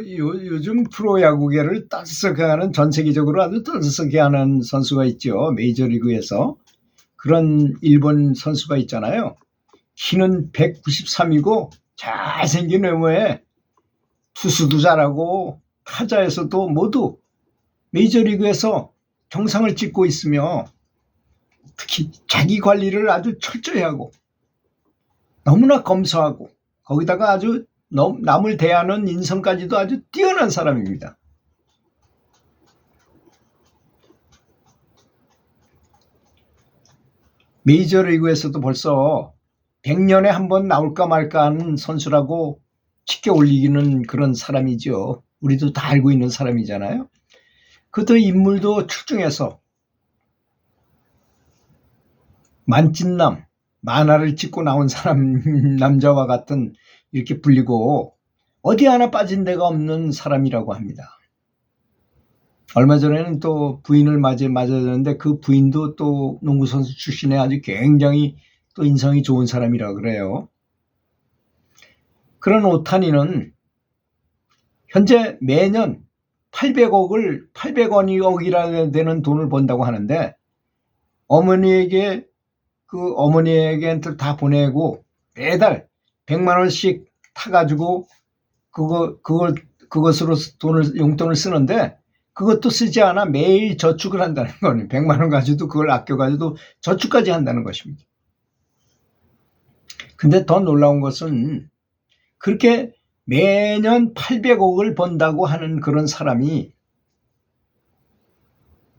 요즘 프로야구계를 떠들썩하게 하는, 전 세계적으로 아주 떠들썩하게 하는 선수가 있죠. 메이저리그에서. 그런 일본 선수가 있잖아요. 키는 193이고 잘생긴 외모에 투수도 잘하고 타자에서도 모두 메이저리그에서 정상을 찍고 있으며, 특히 자기 관리를 아주 철저히 하고 너무나 검소하고 거기다가 아주 남을 대하는 인성까지도 아주 뛰어난 사람입니다. 메이저리그에서도 벌써 100년에 한 번 나올까 말까 하는 선수라고 치켜 올리기는 그런 사람이죠. 우리도 다 알고 있는 사람이잖아요. 그것도 인물도 출중해서 만찢남, 만화를 찍고 나온 사람, 남자와 같은 이렇게 불리고 어디 하나 빠진 데가 없는 사람이라고 합니다. 얼마 전에는 또 부인을 맞았는데 그 부인도 또 농구선수 출신에 아주 굉장히 또 인성이 좋은 사람이라고 그래요. 그런 오타니는 현재 매년 800억이라 되는 돈을 번다고 하는데, 어머니에게 다 보내고 매달 100만 원씩 타가지고 그것으로 용돈을 쓰는데, 그것도 쓰지 않아 매일 저축을 한다는 거는, 100만 원 가지고도 그걸 아껴가지고 저축까지 한다는 것입니다. 근데 더 놀라운 것은 그렇게 매년 800억을 번다고 하는 그런 사람이,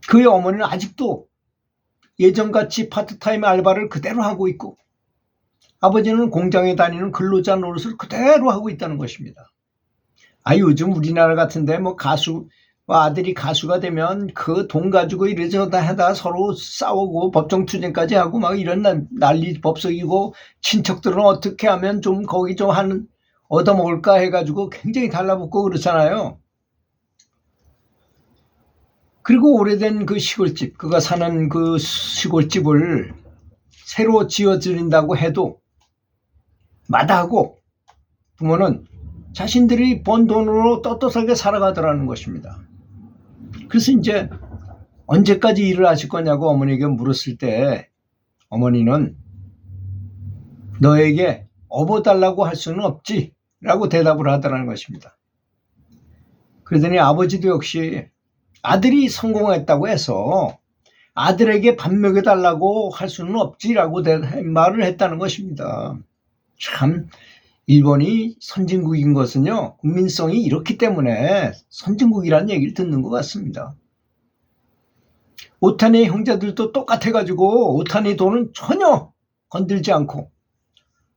그의 어머니는 아직도 예전같이 파트타임 알바를 그대로 하고 있고, 아버지는 공장에 다니는 근로자 노릇을 그대로 하고 있다는 것입니다. 요즘 우리나라 같은데 아들이 가수가 되면 그 돈 가지고 이러저러다 하다 서로 싸우고 법정 투쟁까지 하고 막 이런 난리 법석이고, 친척들은 어떻게 하면 좀 거기 좀 얻어먹을까 해가지고 굉장히 달라붙고 그렇잖아요. 그리고 오래된 그 시골집, 그가 사는 그 시골집을 새로 지어드린다고 해도 마다하고 부모는 자신들이 번 돈으로 떳떳하게 살아가더라는 것입니다. 그래서 이제 언제까지 일을 하실 거냐고 어머니에게 물었을 때, 어머니는 너에게 업어달라고 할 수는 없지 라고 대답을 하더라는 것입니다. 그러더니 아버지도 역시 아들이 성공했다고 해서 아들에게 밥 먹여달라고 할 수는 없지라고 말을 했다는 것입니다. 참, 일본이 선진국인 것은요, 국민성이 이렇기 때문에 선진국이라는 얘기를 듣는 것 같습니다. 오타니의 형제들도 똑같아가지고 오타니 돈은 전혀 건들지 않고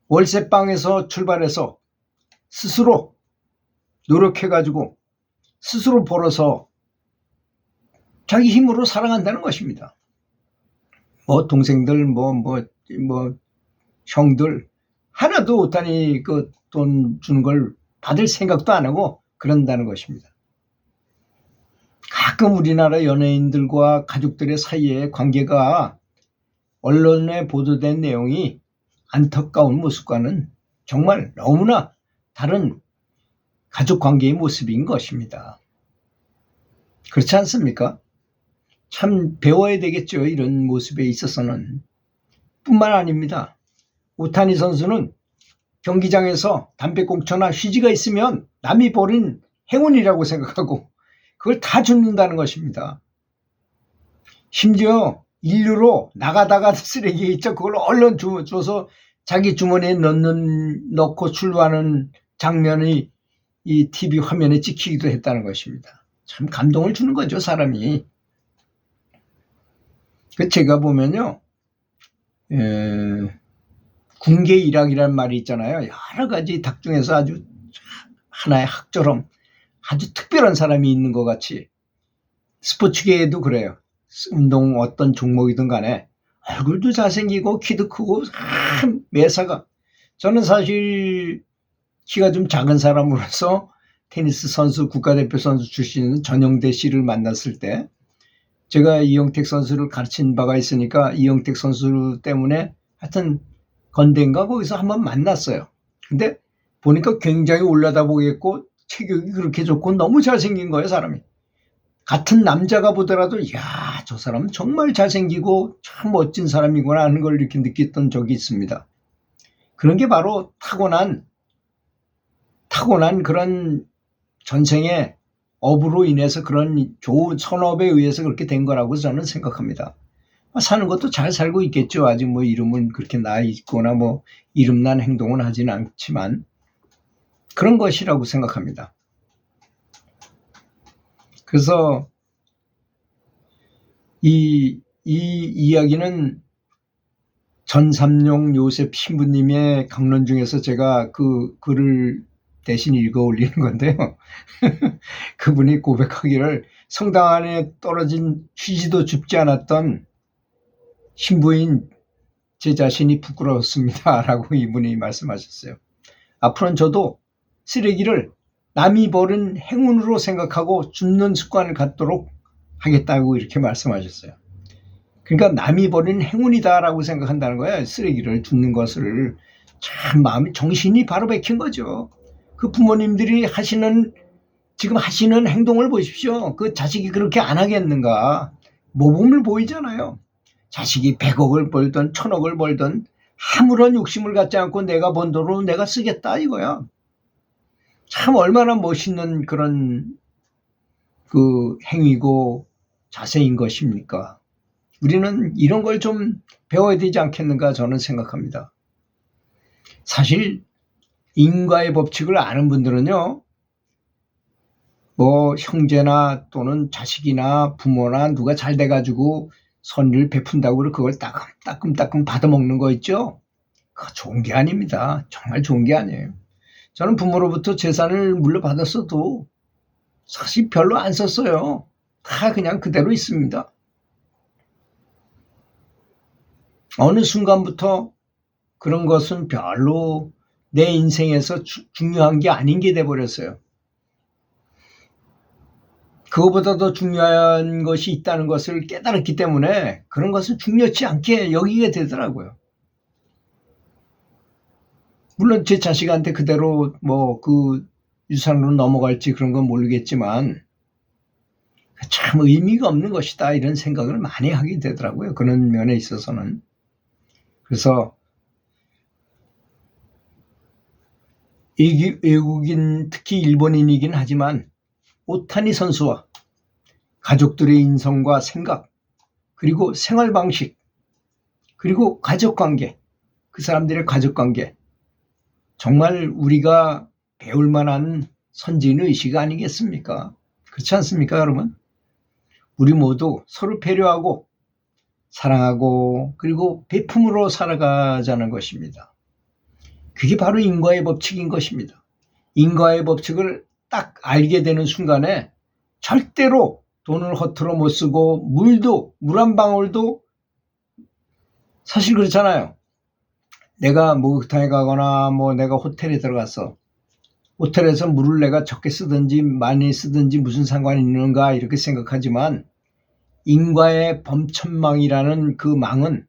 월세방에서 출발해서 스스로 노력해가지고 스스로 벌어서 자기 힘으로 살아간다는 것입니다. 동생들, 형들, 하나도 오타니 그 돈 주는 걸 받을 생각도 안 하고 그런다는 것입니다. 가끔 우리나라 연예인들과 가족들의 사이의 관계가 언론에 보도된 내용이 안타까운 모습과는 정말 너무나 다른 가족 관계의 모습인 것입니다. 그렇지 않습니까? 참 배워야 되겠죠, 이런 모습에 있어서는. 뿐만 아닙니다. 오타니 선수는 경기장에서 담배꽁초나 휴지가 있으면 남이 버린 행운이라고 생각하고 그걸 다 줍는다는 것입니다. 심지어 인류로 나가다가 쓰레기 있죠, 그걸 얼른 줘서 자기 주머니에 넣고 출루하는 장면이 이 TV 화면에 찍히기도 했다는 것입니다. 참 감동을 주는 거죠, 사람이. 제가 보면요, 군계 일학이라는 말이 있잖아요. 여러 가지 닭 중에서 아주 하나의 학처럼 아주 특별한 사람이 있는 것 같이 스포츠계에도 그래요. 운동 어떤 종목이든 간에 얼굴도 잘생기고 키도 크고 참 매사가. 저는 사실 키가 좀 작은 사람으로서 테니스 선수, 국가대표 선수 출신인 전영대 씨를 만났을 때, 제가 이영택 선수를 가르친 바가 있으니까 이영택 선수 때문에 하여튼 건대인가 거기서 한번 만났어요. 근데 보니까 굉장히 올려다보겠고 체격이 그렇게 좋고 너무 잘생긴 거예요, 사람이. 같은 남자가 보더라도 야, 저 사람 정말 잘생기고 참 멋진 사람이구나 하는 걸 이렇게 느꼈던 적이 있습니다. 그런 게 바로 타고난 그런 전생의 업으로 인해서 그런 좋은 선업에 의해서 그렇게 된 거라고 저는 생각합니다. 사는 것도 잘 살고 있겠죠. 아직 뭐 이름은 그렇게 나 있거나 뭐 이름난 행동은 하진 않지만 그런 것이라고 생각합니다. 그래서 이 이야기는 전삼용 요셉 신부님의 강론 중에서 제가 그 글을 대신 읽어 올리는 건데요. 그분이 고백하기를 성당 안에 떨어진 휴지도 줍지 않았던 신부인 제 자신이 부끄러웠습니다. 라고 이분이 말씀하셨어요. 앞으로는 저도 쓰레기를 남이 버린 행운으로 생각하고 줍는 습관을 갖도록 하겠다고 이렇게 말씀하셨어요. 그러니까 남이 버린 행운이다라고 생각한다는 거예요. 쓰레기를 줍는 것을. 참 마음이 정신이 바로 박힌 거죠. 그 부모님들이 지금 하시는 행동을 보십시오. 그 자식이 그렇게 안 하겠는가. 모범을 보이잖아요. 자식이 100억을 벌든 1000억을 벌든 아무런 욕심을 갖지 않고 내가 번 돈으로 내가 쓰겠다 이거야. 참 얼마나 멋있는 그런 그 행위고 자세인 것입니까? 우리는 이런 걸 좀 배워야 되지 않겠는가 저는 생각합니다. 사실 인과의 법칙을 아는 분들은요, 뭐 형제나 또는 자식이나 부모나 누가 잘 돼가지고 선의를 베푼다고 그걸 따끔따끔 받아먹는 거 있죠? 그거 좋은 게 아닙니다. 정말 좋은 게 아니에요. 저는 부모로부터 재산을 물려받았어도 사실 별로 안 썼어요. 다 그냥 그대로 있습니다. 어느 순간부터 그런 것은 별로 내 인생에서 중요한 게 아닌 게 돼버렸어요. 그거보다 더 중요한 것이 있다는 것을 깨달았기 때문에 그런 것은 중요치 않게 여기게 되더라고요. 물론 제 자식한테 그대로 뭐 그 유산으로 넘어갈지 그런 건 모르겠지만 참 의미가 없는 것이다 이런 생각을 많이 하게 되더라고요. 그런 면에 있어서는. 그래서 외국인 특히 일본인이긴 하지만 오타니 선수와 가족들의 인성과 생각 그리고 생활 방식 그리고 가족관계 그 사람들의 가족관계 정말 우리가 배울 만한 선진의식 아니겠습니까? 그렇지 않습니까 여러분? 우리 모두 서로 배려하고 사랑하고 그리고 베품으로 살아가자는 것입니다. 그게 바로 인과의 법칙인 것입니다. 인과의 법칙을 딱 알게 되는 순간에 절대로 돈을 허투루 못 쓰고 물 한 방울도 사실 그렇잖아요. 내가 목욕탕에 가거나 뭐 내가 호텔에 들어가서 호텔에서 물을 내가 적게 쓰든지 많이 쓰든지 무슨 상관이 있는가 이렇게 생각하지만 인과의 범천망이라는 그 망은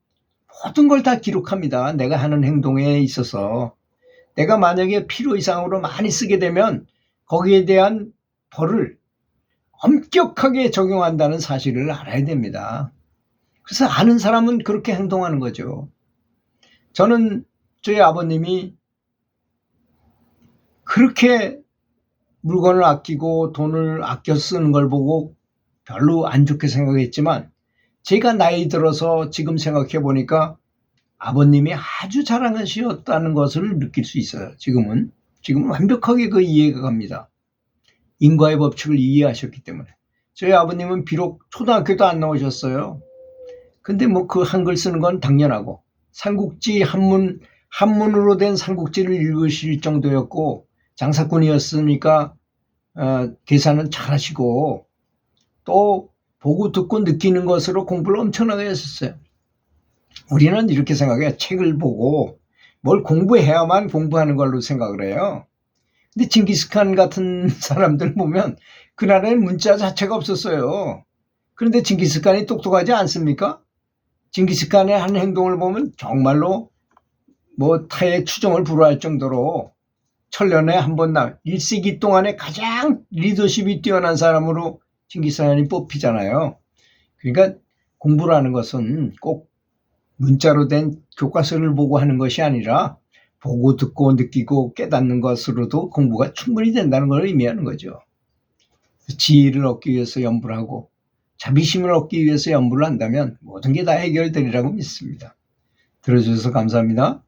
모든 걸 다 기록합니다. 내가 하는 행동에 있어서 내가 만약에 필요 이상으로 많이 쓰게 되면 거기에 대한 벌을 엄격하게 적용한다는 사실을 알아야 됩니다. 그래서 아는 사람은 그렇게 행동하는 거죠. 저는 저희 아버님이 그렇게 물건을 아끼고 돈을 아껴 쓰는 걸 보고 별로 안 좋게 생각했지만 제가 나이 들어서 지금 생각해 보니까 아버님이 아주 잘하시었다는 것을 느낄 수 있어요. 지금은 완벽하게 그 이해가 갑니다. 인과의 법칙을 이해하셨기 때문에. 저희 아버님은 비록 초등학교도 안 나오셨어요. 근데 뭐 그 한글 쓰는 건 당연하고 삼국지 한문으로 된 삼국지를 읽으실 정도였고 장사꾼이었으니까 계산은 잘하시고 또 보고 듣고 느끼는 것으로 공부를 엄청나게 했었어요. 우리는 이렇게 생각해요. 책을 보고 뭘 공부해야만 공부하는 걸로 생각을 해요. 근데 징기스칸 같은 사람들 보면 그날에는 문자 자체가 없었어요. 그런데 징기스칸이 똑똑하지 않습니까? 징기스칸의 한 행동을 보면 정말로 뭐 타의 추종을 불허할 정도로 천년에 한 번 1세기 동안에 가장 리더십이 뛰어난 사람으로 칭기스칸이 뽑히잖아요. 그러니까 공부라는 것은 꼭 문자로 된 교과서를 보고 하는 것이 아니라 보고 듣고 느끼고 깨닫는 것으로도 공부가 충분히 된다는 걸 의미하는 거죠. 지혜를 얻기 위해서 연구를 하고 자비심을 얻기 위해서 연구를 한다면 모든 게 다 해결되리라고 믿습니다. 들어주셔서 감사합니다.